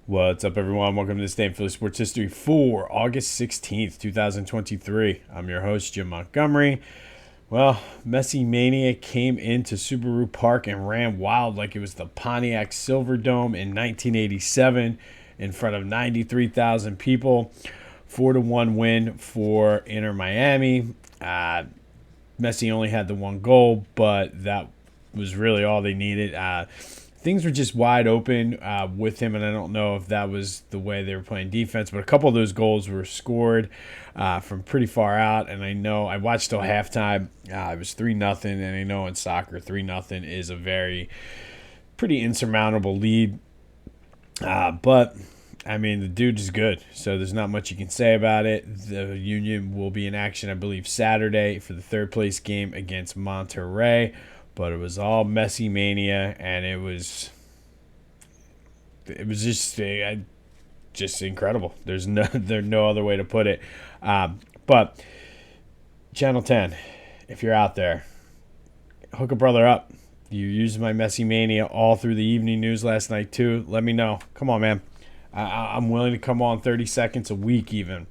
What's up, everyone? Welcome to this day in Philly sports history for August 16th, 2023. I'm your host, Jim Montgomery. Well, MessiMania came into Subaru Park and ran wild like it was the Pontiac Silverdome in 1987 in front of 93,000 people. 4-1 win for Inter Miami. Messi only had the one goal, but that was really all they needed. Things were just wide open with him, and I don't know if that was the way they were playing defense, but a couple of those goals were scored from pretty far out, and I know I watched till halftime. It was 3-0, and I know in soccer 3-0 is a pretty insurmountable lead, but I mean, the dude is good, so there's not much you can say about it. The Union will be in action, I believe, Saturday for the third place game against Monterrey. But it was all MessiMania, and it was just incredible. There's no other way to put it. But Channel 10, if you're out there, hook a brother up. You used my MessiMania all through the evening news last night too. Let me know. Come on, man. I'm willing to come on 30 seconds a week even.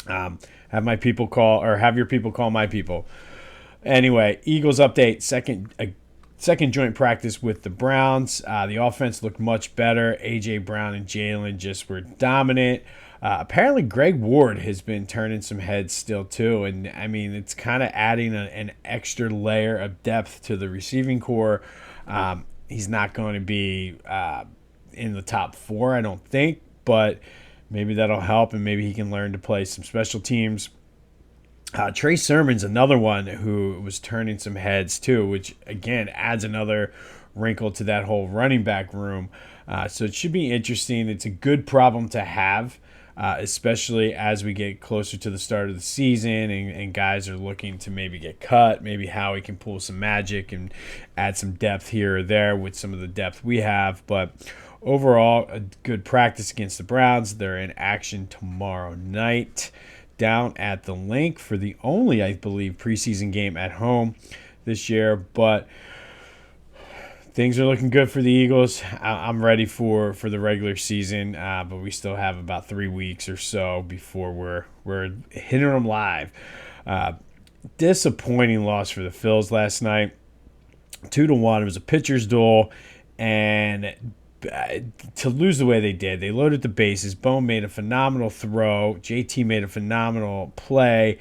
Have my people call, or have your people call my people. Anyway, Eagles update, second joint practice with the Browns. The offense looked much better. A.J. Brown and Jalen just were dominant. Apparently, Greg Ward has been turning some heads still, too. And, I mean, it's kind of adding an extra layer of depth to the receiving core. He's not going to be in the top four, I don't think. But maybe that'll help, and maybe he can learn to play some special teams. Trey Sermon's another one who was turning some heads too, which again adds another wrinkle to that whole running back room. So it should be interesting. It's a good problem to have, especially as we get closer to the start of the season and guys are looking to maybe get cut. Maybe Howie can pull some magic and add some depth here or there with some of the depth we have. But overall, a good practice against the Browns. They're in action tomorrow night down at the Link for the only, I believe, preseason game at home this year. But things are looking good for the Eagles. I'm ready for the regular season, but we still have about 3 weeks or so before we're hitting them live. Disappointing loss for the Phillies last night, 2-1. It was a pitcher's duel, and to lose the way they did, they loaded the bases. Bone made a phenomenal throw. JT made a phenomenal play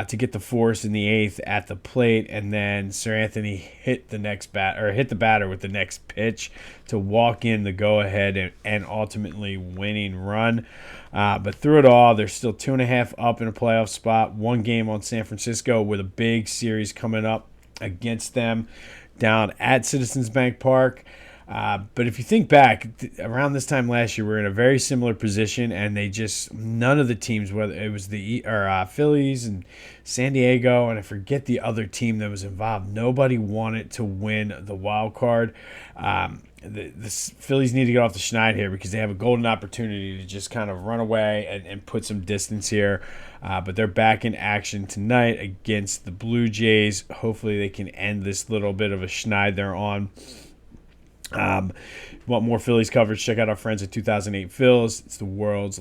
to get the force in the eighth at the plate, and then Sir Anthony hit the batter with the next pitch to walk in the go-ahead and ultimately winning run. But through it all, they're still 2.5 up in a playoff spot. One game on San Francisco with a big series coming up against them down at Citizens Bank Park. But if you think back, around this time last year, we were in a very similar position, and none of the teams, whether it was the Phillies and San Diego, and I forget the other team that was involved, nobody wanted to win the wild card. The Phillies need to get off the schneid here because they have a golden opportunity to just kind of run away and put some distance here. But they're back in action tonight against the Blue Jays. Hopefully they can end this little bit of a schneid they're on. Want more Phillies coverage? Check out our friends at 2008 Phils. It's the world's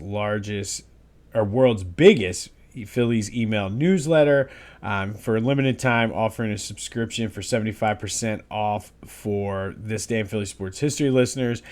biggest Phillies email newsletter. For a limited time, offering a subscription for 75% off for This Day in Philly Sports History listeners.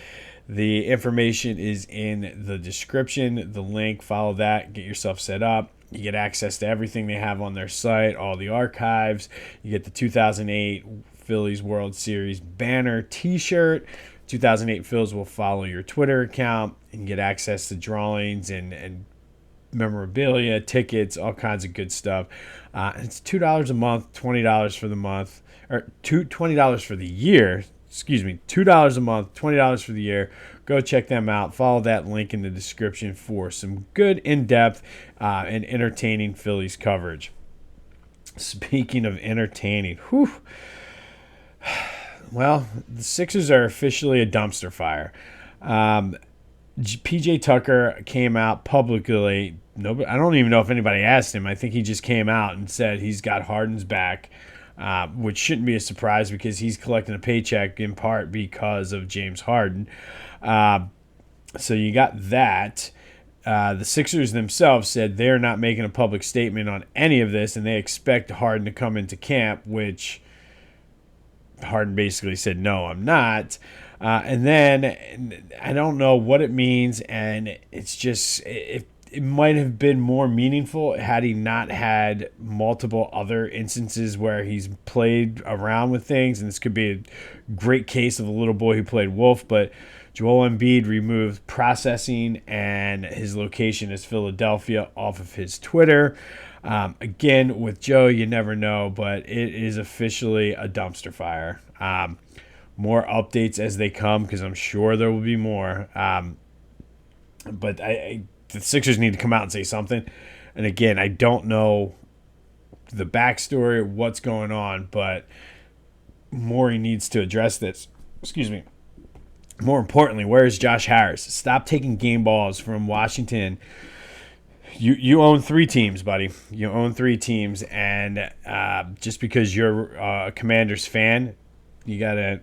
The information is in the description. The link, follow that, get yourself set up. You get access to everything they have on their site, all the archives. You get the 2008 Phillies World Series banner t-shirt. 2008 Phillies will follow your Twitter account and get access to drawings and memorabilia, tickets, all kinds of good stuff. It's $2 a month, $20 for the month, or $20 for the year. Excuse me, $2 a month, $20 for the year. Go check them out. Follow that link in the description for some good, in-depth, and entertaining Phillies coverage. Speaking of entertaining, well, the Sixers are officially a dumpster fire. PJ Tucker came out publicly. I don't even know if anybody asked him. I think he just came out and said he's got Harden's back, which shouldn't be a surprise because he's collecting a paycheck in part because of James Harden. So you got that. The Sixers themselves said they're not making a public statement on any of this, and they expect Harden to come into camp, which Harden basically said, no, I'm not. And then I don't know what it means, and it's just it might have been more meaningful had he not had multiple other instances where he's played around with things, and this could be a great case of the little boy who played wolf, but Joel Embiid removed processing, and his location is Philadelphia off of his Twitter. Again, with Joe, you never know, but it is officially a dumpster fire. More updates as they come, because I'm sure there will be more. But the Sixers need to come out and say something. And again, I don't know the backstory, what's going on, but Morey needs to address this. Excuse me. More importantly, where is Josh Harris? Stop taking game balls from Washington. You own 3 teams, buddy. You own 3 teams, and just because you're a Commanders fan, you gotta,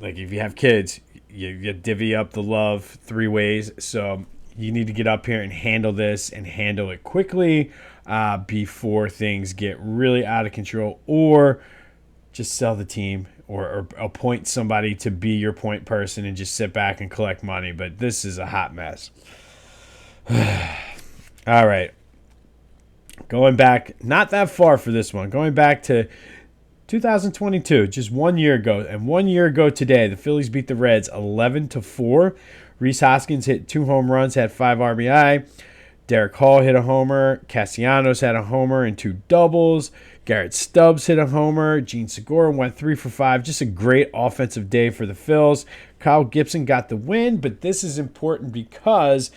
like, if you have kids, you divvy up the love 3 ways. So you need to get up here and handle this, and handle it quickly before things get really out of control, or just sell the team, or appoint somebody to be your point person and just sit back and collect money. But this is a hot mess. All right. Going back, not that far for this one. Going back to 2022, just 1 year ago. And 1 year ago today, the Phillies beat the Reds 11-4. Rhys Hoskins hit 2 home runs, had 5 RBI. Derek Hall hit a homer. Castellanos had a homer and 2 doubles. Garrett Stubbs hit a homer. Gene Segura went 3 for 5. Just a great offensive day for the Phils. Kyle Gibson got the win, but this is important because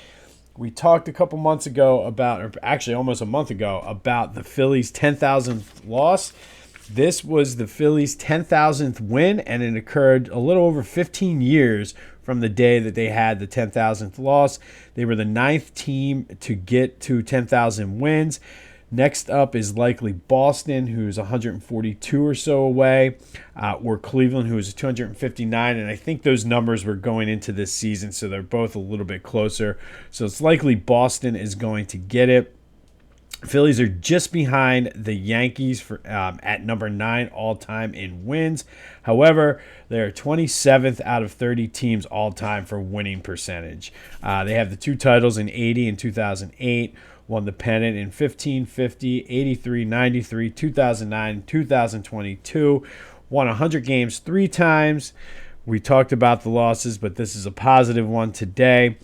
we talked a couple months ago about, or actually almost a month ago, about the Phillies' 10,000th loss. This was the Phillies' 10,000th win, and it occurred a little over 15 years from the day that they had the 10,000th loss. They were the 9th team to get to 10,000 wins. Next up is likely Boston, who's 142 or so away, or Cleveland, who is 259. And I think those numbers were going into this season, so they're both a little bit closer. So it's likely Boston is going to get it. Phillies are just behind the Yankees for at number 9 all-time in wins. However, they are 27th out of 30 teams all-time for winning percentage. They have the 2 titles in 80 and 2008, won the pennant in 15, 50, 83, 93, 2009, 2022, won 100 games 3 times. We talked about the losses, but this is a positive one today.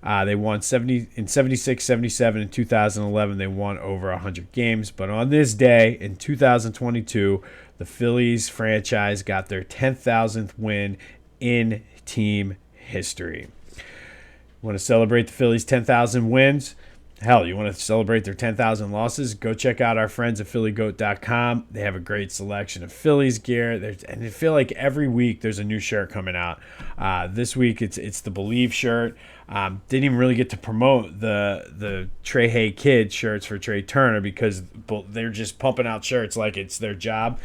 They won 70 in 76, 77, and 2011. They won over 100 games. But on this day in 2022, the Phillies franchise got their 10,000th win in team history. Want to celebrate the Phillies' 10,000 wins? Hell, you want to celebrate their 10,000 losses? Go check out our friends at phillygoat.com. They have a great selection of Phillies gear. And I feel like every week there's a new shirt coming out. This week it's the Believe shirt. Didn't even really get to promote the Trey Hay Kid shirts for Trey Turner because they're just pumping out shirts like it's their job,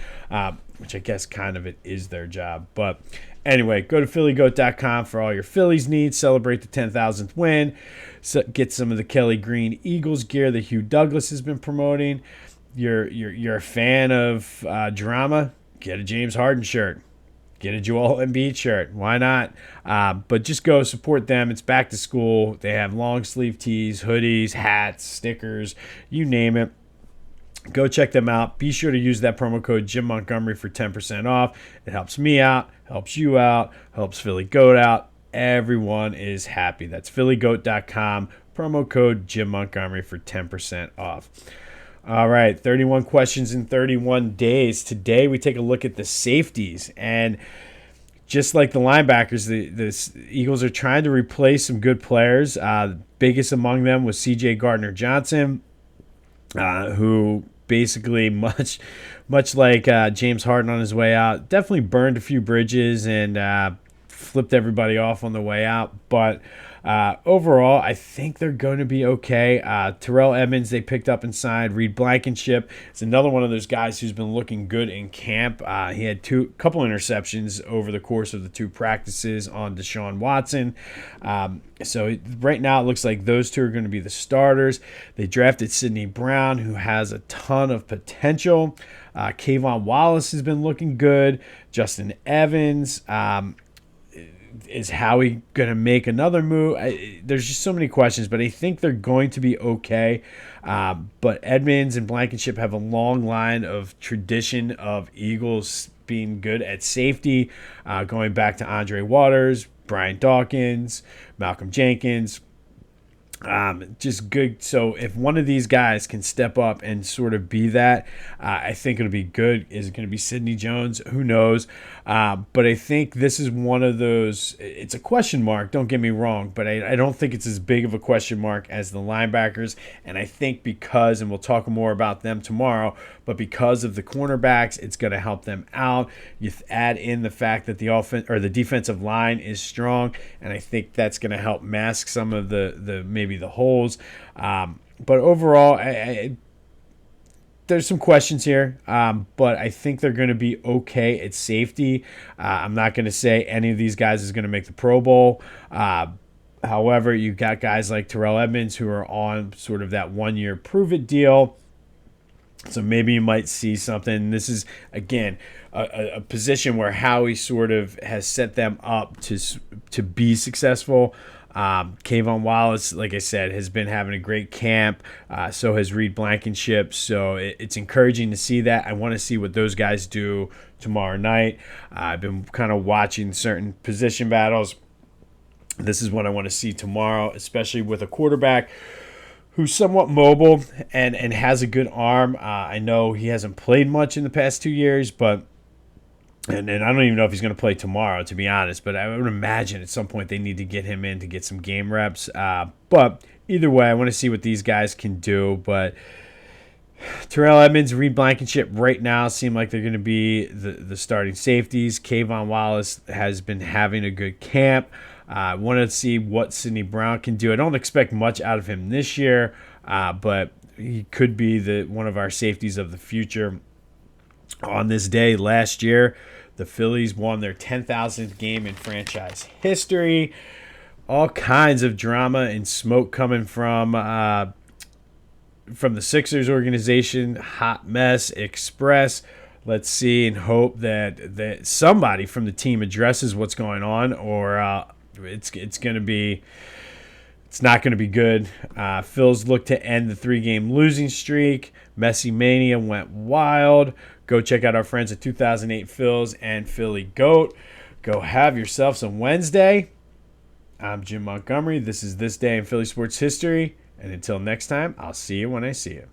which I guess kind of it is their job. But anyway, go to phillygoat.com for all your Phillies needs. Celebrate the 10,000th win. So get some of the Kelly Green Eagles gear that Hugh Douglas has been promoting. You're a fan of drama? Get a James Harden shirt. Get a Joel Embiid shirt. Why not? But just go support them. It's back to school. They have long sleeve tees, hoodies, hats, stickers, you name it. Go check them out. Be sure to use that promo code Jim Montgomery for 10% off. It helps me out, helps you out, helps Philly Goat out. Everyone is happy. That's phillygoat.com. Promo code Jim Montgomery for 10% off. All right, 31 questions in 31 days. Today we take a look at the safeties. And just like the linebackers, the Eagles are trying to replace some good players. Biggest among them was C.J. Gardner-Johnson, who basically much like James Harden on his way out, definitely burned a few bridges and flipped everybody off on the way out. But overall, I think they're going to be okay. Terrell Edmonds, they picked up and signed. Reed Blankenship is another one of those guys who's been looking good in camp. He had couple interceptions over the course of the 2 practices on Deshaun Watson. So right now it looks like those 2 are going to be the starters. They drafted Sidney Brown, who has a ton of potential. Kayvon Wallace has been looking good. Justin Evans. Is Howie going to make another move? There's just so many questions, but I think they're going to be okay. But Edmonds and Blankenship have a long line of tradition of Eagles being good at safety, going back to Andre Waters, Brian Dawkins, Malcolm Jenkins. Just good. So if one of these guys can step up and sort of be that, I think it'll be good. Is it going to be Sidney Jones? Who knows? But I think this is one of those, it's a question mark, don't get me wrong, but I don't think it's as big of a question mark as the linebackers. And I think because, and we'll talk more about them tomorrow, but because of the cornerbacks, it's going to help them out. You add in the fact that the offense or the defensive line is strong, and I think that's going to help mask some of the maybe the holes. But overall, there's some questions here, but I think they're going to be okay at safety. I'm not going to say any of these guys is going to make the Pro Bowl. However, you've got guys like Terrell Edmonds who are on sort of that 1-year prove-it deal. So maybe you might see something. This is, again, a position where Howie sort of has set them up to be successful. Kayvon Wallace, like I said, has been having a great camp. So has Reed Blankenship. So it's encouraging to see that. I want to see what those guys do tomorrow night. I've been kind of watching certain position battles. This is what I want to see tomorrow, especially with a quarterback who's somewhat mobile and has a good arm. I know he hasn't played much in the past 2 years, but and I don't even know if he's going to play tomorrow, to be honest. But I would imagine at some point they need to get him in to get some game reps. But either way, I want to see what these guys can do. But Terrell Edmonds, Reed Blankenship right now seem like they're going to be the starting safeties. Kayvon Wallace has been having a good camp. I want to see what Sidney Brown can do. I don't expect much out of him this year, but he could be one of our safeties of the future. On this day last year, the Phillies won their 10,000th game in franchise history. All kinds of drama and smoke coming from the Sixers organization. Hot mess express. Let's see and hope that somebody from the team addresses what's going on, or it's going to be. It's not going to be good. Phil's look to end the 3-game losing streak. MessiMania went wild. Go check out our friends at 2008 Phils and Philly Goat. Go have yourself some Wednesday. I'm Jim Montgomery. This is This Day in Philly Sports History. And until next time, I'll see you when I see you.